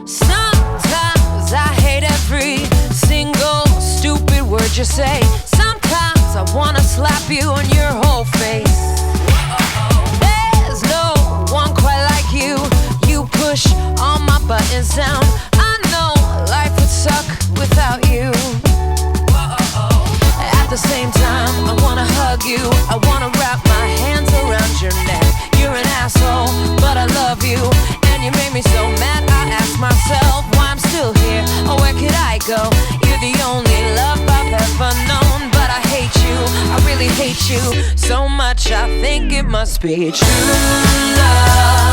Sometimes I hate every single stupid word you say. Sometimes I wanna slap you on your whole face. There's no one quite like you. You push all my buttons down. I know life would suck without you. At the same time, I wanna hug you. I wanna wrap my hands around your neck. You're an asshole, but I love you. And you made me so mad, I ask myself why I'm still here, or where could I go? You're the only love I've ever known, but I hate you, I really hate you so much, I think it must be true love.